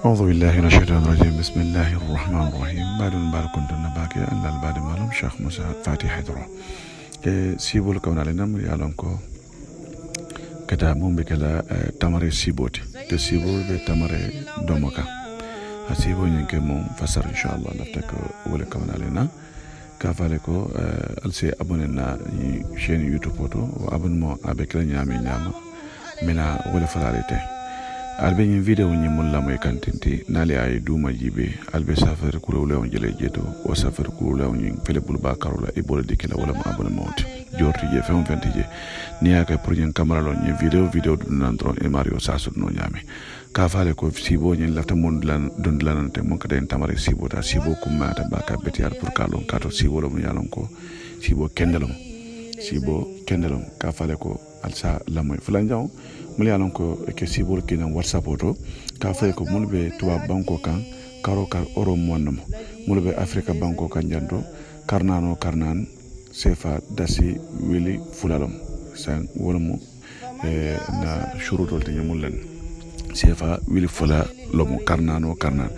أعوذ بالله من الشيطان الرجيم بسم الله الرحمن الرحيم بعد المبارك كنت نباكي أن البعد مالهم شيخ موسى فاتح درو سيبول كون علينا يالونكو كتا موم بكلا تماري سيبوتي تسيبول بتماري دومكا هسيبو ينكي موم فسر إن شاء الله لفتك ولا كون علينا كافالكو ألسي أبوننا شين يوتيوب وأبون مو أبكلا نيامي نياما منا ولا فلاليتي albe nyin video nyi mulla moy kantinti nali ay duma jibe albe safar kurule on jele jeto o safar kurule on nyin fele bul bakarola e bol dikela wala ma abona mawti jorti je fam fenti je ni aka pour nyin camera lo nyi video dun nandro e mario sasu no nyame ka fale ko sibo nyin lafta mon lan dun lanante mon ka den tamare sibo ta sibo kuma ta baka betiar pour kalon kato sibo lo yalon ko sibo kendelom ka fale ko alsa lamoy fulanjaw muli alon ko ke sibol kina whatsapp oto ka fay ko mulbe tuba banko kan karo kar oro monno mulbe afrika banko kan jando karnan sefa dasi wili fulalom san wolmo na shurutol te nyamullen sefa wili fula lomo karnan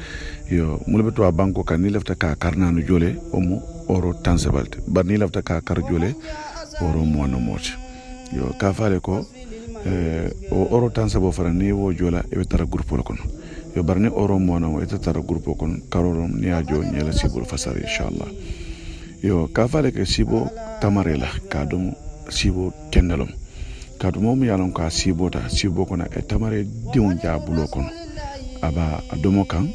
yo mulbe tuba banko kan ni lefta ka karnano jole omo oro tansebalte bar ni lefta ka kar jole oro monno moti yo ka fale ko o oro tansa bo fara ni wo jola e tara groupe kono yo barni oro mono e tara groupe kono karorom ni ajo nyela sibul fasari inshallah yo ka fale ke sibo tamarela ka dum sibo kendalom ka dum mom yalon ka sibo kono e tamare diwon jabulo kono aba adomo kan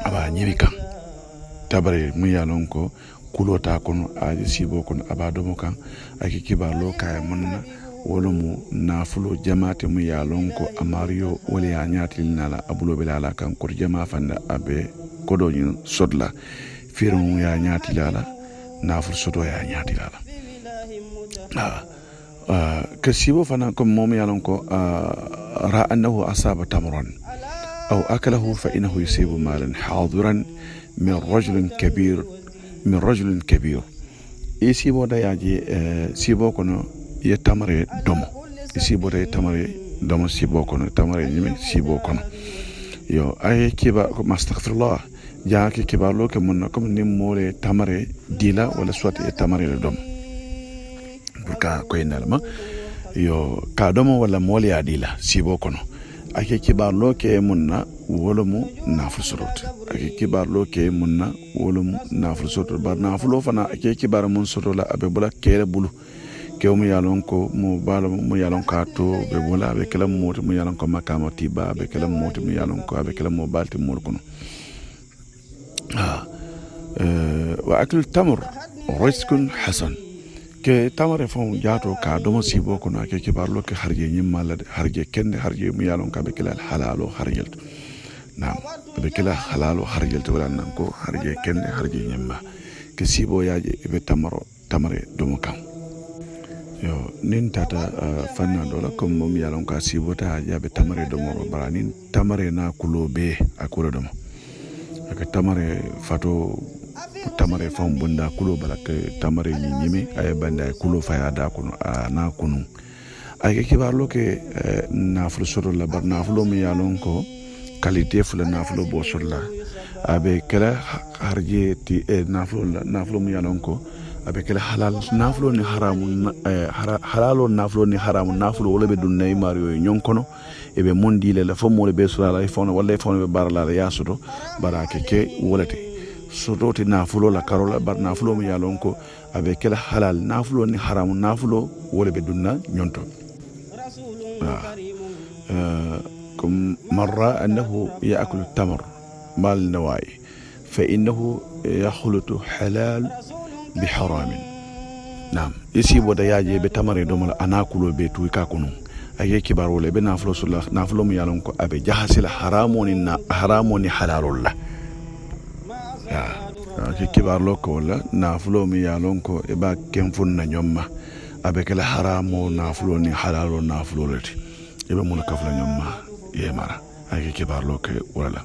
aba nyibi kan tabare mu yalon ko kulota kono aji sibo kono aba domo kan aki kibalo kay manna wolomu nafulo jamaate mu yalon ko amario wala ya nyaati nala abulo belala kan ko jama fanda abe kodo nyin sodla firon ya nyaati lala naful sodo ya nyaati lala kasibo fana ko mom yalon ko ra annahu asaba tamran aw akalahu fa innahu yusibu malan hadiran min rajulin kabir isibo da yaji sibo kono ye tamare domo sibo de tamare domo sibo kono tamare nyime sibo kono yo ay kiba ko astaghfirullah ja ki kiba lo ke mun ko ni mole tamare dila wala soit ye tamare le domo burka ko enalma yo ka domo wala mole ya dila sibo kono ake kiba lo ke munna wolomu naful sorot ake kiba lo ke munna wolomu naful sorot bar nafulo fana ake kibar mun sorola abe bula kere bulu ke mu yalon ko mu balo mu yalon ka to be bola be kala moti mu yalon ko makama tiba be kala moti mu yalon ko be kala mo balti mol kono wa akl tamr rizqun hasan ke tamare fon jato ka do mo sibo kono ke ke barlo ke harje nyimala harje kende harje mu yalon ka be kala halalo harjel nam be kala halalo harjel to wala nan ko harje kende harje nyimma ke sibo yaaje be tamare do mo kam yo nin tata fanna dola comme mom yalon ka sibota jabe tamare do moro bara nin tamare na kulo be akuro do aka tamare fato tamare fam bunda kulo bala ke tamare ni nyimi ay banda kulo faya da kuno na kunu ay ke kibar lo ke na fulu soro la bar na fulu mi yalon ko qualité fulu na fulu bo solla abe kala harje ti na fulu mi yalon ko abe kala halal nafulo ni haramu halalo nafulo ni haramu nafulo wala be dunay mario nyonkono e be mondi le la fo mo le be sura la fona wala fona be barala la yasudo barake ke wolate soto ti nafulo la karola bar nafulo mi yalon ko abe kala halal nafulo ni haramu nafulo wala be dunna nyonto kum marra annahu ya'kulu tamar mal nawai fa innahu yakhlutu halal بحرام نعم يسيبو دا ياجي be tamare do mala anakulo be tu ka kunu aye kibar wala be naflo sulla naflo mi yalon ko abe jahasil haramoni halalullah ya ke kibar lo ko wala naflo mi yalon ko e ba ken funna nyomma abe kala haramo naflo ni halalo naflo lati e be mun kafla nyomma e mara aye kibar lo ke wala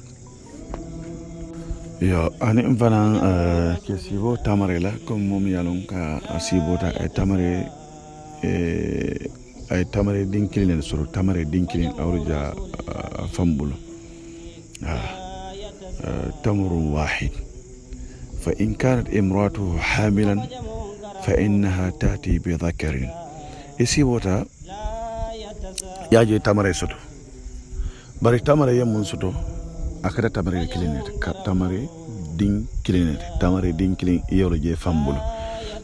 yo ani mfana ke sibo tamare la comme mom yalon ka sibo ta tamare ay tamare dinkilin sur tamare dinkilin awruja fambulo تمر واحد فإن كانت امرأته حاملا فإنها تأتي بذكر يسيبوتا ياجي تمر سوتو bari tamare yemun soto akata tamare kilinete tamare ding kilinete tamare ding kilin yoro je fambulo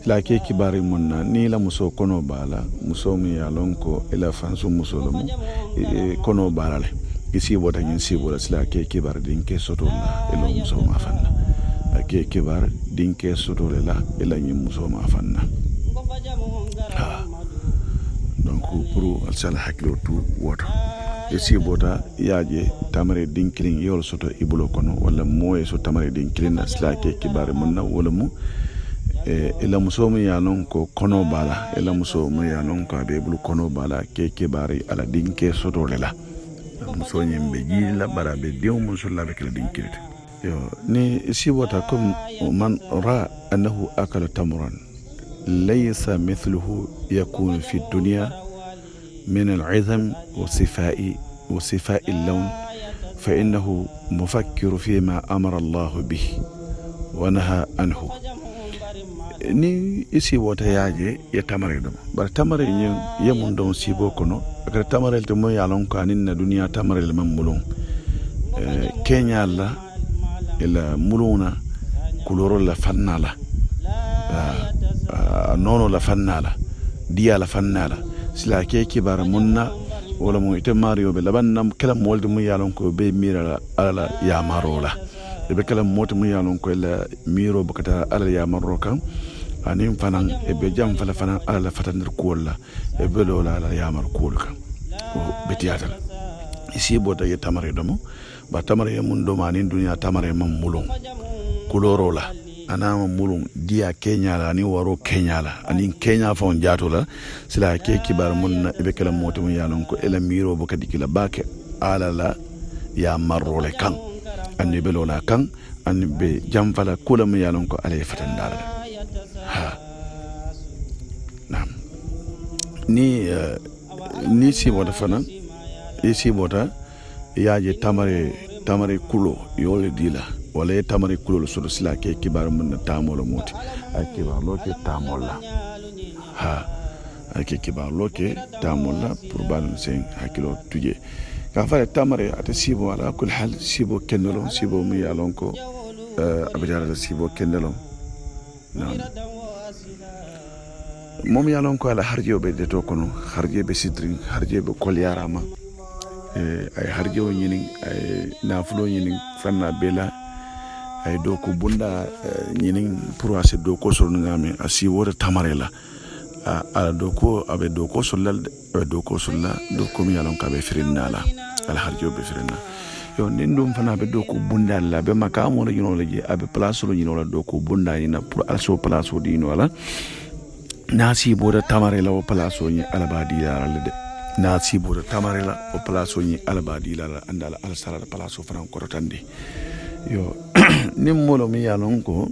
la ke kibari munna ni la muso kono bala muso mi yalon ko ila fansu muso lo mu kono bala le isi bota nyin si bola sila ke kibar ding ke soto la elo muso ma fanna ke kibar ding ke soto la ila nyin muso ma fanna donc pour alsala hakilo tu woto isi bota yaje tamare dinkiling yol soto ibulo kono wala moye so tamare dinkiling na slake kibare munna wala mu ila muso mu yanon ko kono bala ila muso mu yanon ko be bulu kono bala ke kibare ala dinke soto lela muso nyembe jila bara be dew muso la be kala dinkirite yo ni isi bota comme man ra annahu akala tamran laysa mithluhu yakunu fi dunya من العظم وصفاء اللون فإنه مفكر فيما أمر الله به ونهى عنه ni isi wota yaje ya tamare dum bar tamare nyi yemun don sibo kono akara tamare to mo yalon ko anin na duniya tamare le mamulun kenya la ila muluna kuloro la fannala nono la fannala dia la fannala sila ke kibar munna wala mo ite mario be laban kala molde mu yalon ko be mira ala ya marola be kala mota mu yalon ko la miro bakata ala ya maroka anin fanan e be jam fala fanan ala fatanir ko la e be lola ala ya mar ko kan o be tiatal isi boda ye tamare domo ba tamare mun do manin duniya tamare mam mulun kuloro la anama mulun dia kenya la ni waro kenya la ani kenya fon jato la sila ke kibar mun be kala moto mun yalon ko ela miro bo kadi kila bake ala la ya marrole kan anni be lola kan anni be jamfala kula mun yalon ko ala fatan dal ha nam ni si boda fana isi boda yaje tamare kulo yole dila wala tamari kulul suru sila ke kibar mun tamolo moti ay kibar loke tamolla ha ay ke kibar loke tamolla pour balum sen hakilo tuje ka fa tamare ata sibo ala kul hal sibo kendolo sibo mi yalon ko abidara sibo kendolo nam mom yalon ko ala harjo be de to kono harje be sidrin harje be kolyarama ay harjo nyini ay nafulo nyini fanna bela ay doko bunda nyinin pour ase doko sol ngame asi wora tamarela ala doko abe doko solal doko solla doko mi yalon ka be firinala ala harjo be firinna yo nindum fana be doko bunda la be makamo la yino laje abe place lo yino la doko bunda ina pour also place o dino la nasi boda tamarela o place o ni ala badi la de nasi boda tamarela o place o ni ala badi la andala ala sala place o fran korotandi yo ni molo mi yalon ko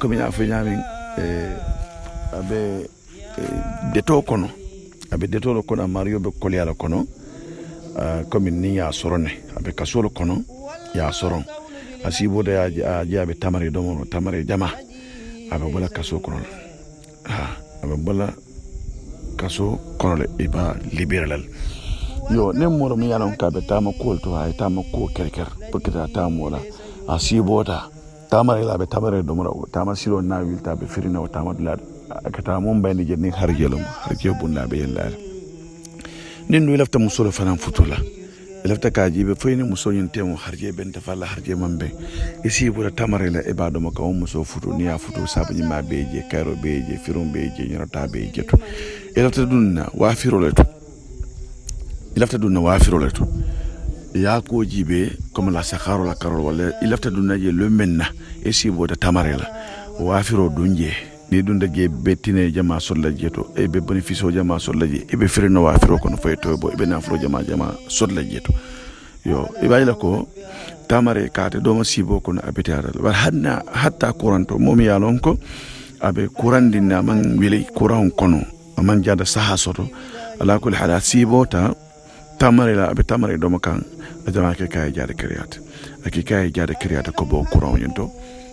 mi afa nyami abe deto kono abe deto lo kono mario be kolyala kono comme ni ya sorone abe kasolo kono ya soron asibo de ya abe tamare domo tamare jama abe bola kaso kono abe bola kaso kono le iba liberal yo ne molo mi yalon ka be tama ko to ay tama ko kerker pokita tamola asibota tamare la be tamare do mo tama silo na wilta be firina o tama dula akata mom bayni je ni harjelum harje bunna be yalla nin wi lafta musolo fanan futula lafta kaji be foyni musoyin temo harje ben ta falla harje mambe isibota tamare la ibado mo ko muso futu ni ya futu sabani ma beje kayro beje firum beje nyota beje to lafta dunna wa firoleto ilafta dunna wafiroleto ya ko jibe comme la sakharo la karol wala ilafta dunna je le menna e sibo ta tamarela wafiro dunje ni dunda ge betine jama solla jeto e be beneficio jama solla je e be firino wafiro kono fayto bo e be nafro jama solla jeto yo e bayla ko tamare kate do ma sibo kono abitara war hanna hatta kuranto momi yalon ko abe kurandina man wili kuran kono man jada saha soto ala kul hala sibo ta tamare la abe tamare do makan jama ke kay jaade kriyat ak kay jaade kriyat ko bo courant yento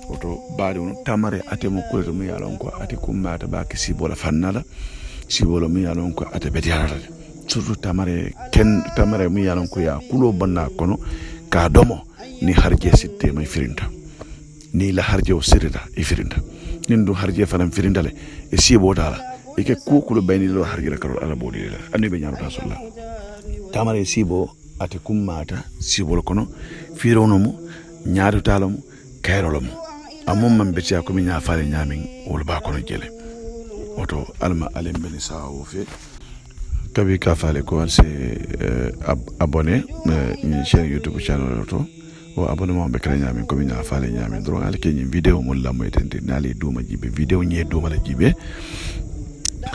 oto baade on tamare ate mo kuleto mi yalon ko ate kummata ba ke sibola fannala sibola mi yalon ko ate betiara surtout tamare mi yalon ko ya kulo banna kono ka domo ni harje sitte may firinta ni la harje o sirida e firinta nin do harje fanam firindale e sibo dala e ke kukulo bayni lo harje la karol ala bodi la andi be nyaaro rasulullah tamare sibo ate kummata sibo kono firono mo nyaado talamo kayrolo mo amon man betiya ko mi nyaafale nyamin wol ba kono jele oto alma alem beni sawo fe kabi ka fale ko se abonné ni chaîne YouTube channel to o abonnement be kala nyamin ko mi nyaafale nyamin dro al ke ni vidéo mo la moytende nali duma jibe vidéo ñe duma la jibe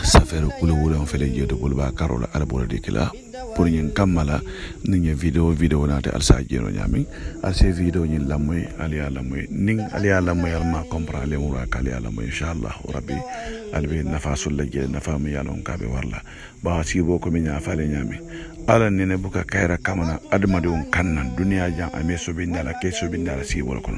safere kulo wala on fele jeedo bol ba karola ala bol dikila pour ñen kamala ni ñe vidéo naate al sa jeno ñami al se vidéo ñi lamoy ali ala moy ning ali ala moy al ma comprendre le mura kali ala moy inshallah rabbi albi nafasul la je nafa mi yalon kabe warla ba si bo ko mi nya fale ñami ala nene buka kayra kamana admadu kannan duniya jang ame so bindala ke so bindala si wala kono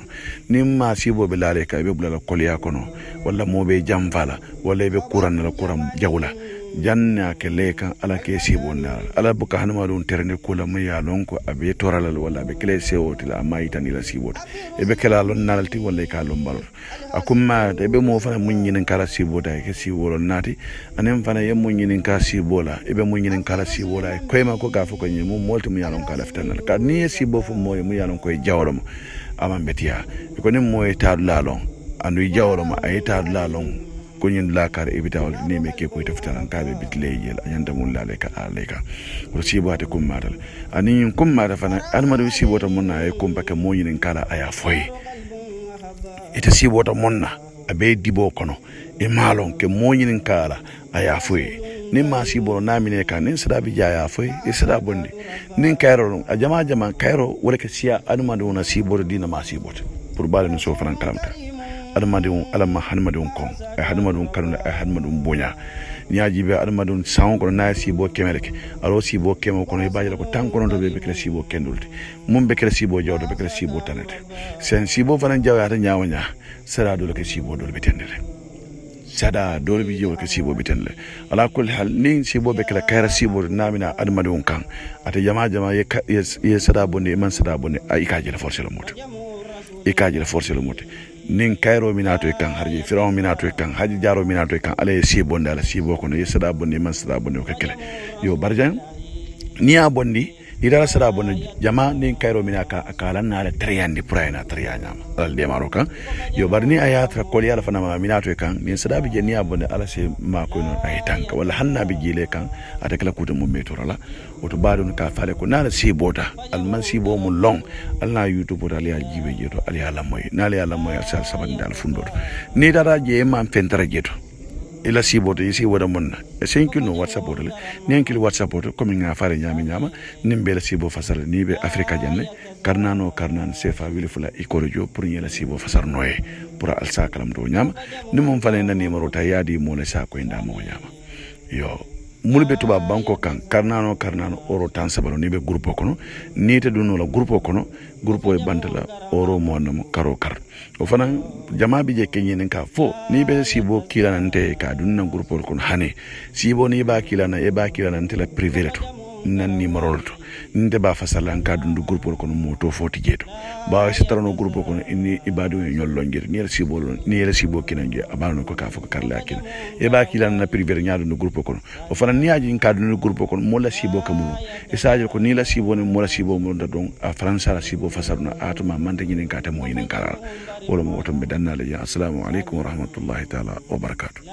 nimma si bo be lale kay be bulala kolya kono wala mo be jam fala wala be kuran la kuram jawla janna ke leka ala ke sibonna ala buka hanma don terne kula ma ya lon ko abe toralal wala be kele sewoti la maytan ila sibot e be kala lon nalti wala ka lon balor akumma de be mo fana munyinen kala sibota ke siwolo nati anem fana yem munyinen ka sibola e be munyinen kala sibola ko ma ko gafo ko nyi mo molti mu ya lon kala fitanal ka ni sibo fu mo mu ya lon ko jawlo mo amam betia ko nem moy taadu la lon andu jawlo mo ay taadu la lon ko ñin laakar ibitawol ni me ke ko taftaran ka be bitle yel anyanda mun la leka aleka ko sibate kum madal ani kum mada fana almadu sibota munna e kum baka mo ñin kala aya foy ita sibota munna abe dibo kono e malon ke mo ñin kala aya foy ni ma sibo na mine kan nin sada bi jaya foy e sada bondi nin kayro a jama kayro wala ke sia almadu na sibota dina ma sibota pour bale no so fran kalamta admadun alama hanmadun kon e hadmadun kanuna e hadmadun bonya nyaaji be admadun sawon ko na sibo kemeleke aro sibo kemo kono e baajala ko tan kono to be kala sibo kendulti mum be kala sibo jawdo be kala sibo tanete sen sibo fanan jawata nyaawanya sara do ke sibo do be tendere sada do be jow ke sibo be tendere ala kul hal ni sibo be kala kayra sibo namina admadun kan ate jama ye sada bonde man sada bonde ay kaaji la forcer le mote nin kayro minato e kan harji firaw minato e kan haji jaro minato e kan ala si bonde ala si boko no yesada bonde man sada bonde ko kele yo barjan niya bondi idara sada bonde jama nin kayro minaka akala na ala triyandi prayna triyanya al de maroka yo barni ayatra ko yala fana minato e kan nin sada bi niya bonde ala se ma ko no ay tanka wala hanna bi jile kan atakala kuta mum metorala oto baadon ka fale ko nala sibota al man sibo mo long alla youtube to ali jibe jeto ali ala moy nali ala moy sal saban dal fundo ni dara je man fentara jeto ila sibota yisi wada monna e 5 kilo whatsapp to le nen kilo whatsapp to ko min nga fare nyama nimbe la sibo fasal ni be afrika janne karnano sefa wili fula ikorojo pour nyela sibo fasar noye pour al sakalam do nyama ni mom fale na numéro ta yadi mo le sa ko inda mo nyama yo mulbe tuba banko kan karnano oro tan sabalo ni be groupe kono ni te duno la groupe kono groupe e bantala oro mo no karo kar o fana jama bi je kenyen ka fo ni be sibo kila nante ka dunna groupe kono hane sibo ni ba kila na e ba kila nante la privé to nan ni marolto nde ba fasala ka dundu groupe kono moto foti jeto ba se tarano groupe kono inni ibadu nyollo ngir ni la sibo kinanje abano ko ka fo karla akina e ba kila na privé nyaado no groupe kono o fana ni aji ka dundu groupe kono mo la sibo kamu e saaje ko ni la sibo ne mo la sibo mo don a france la sibo fasarna atuma mande nyinen ka ta mo nyinen kala wala mo to be danna le ya assalamu alaikum wa rahmatullahi ta'ala wa barakatuh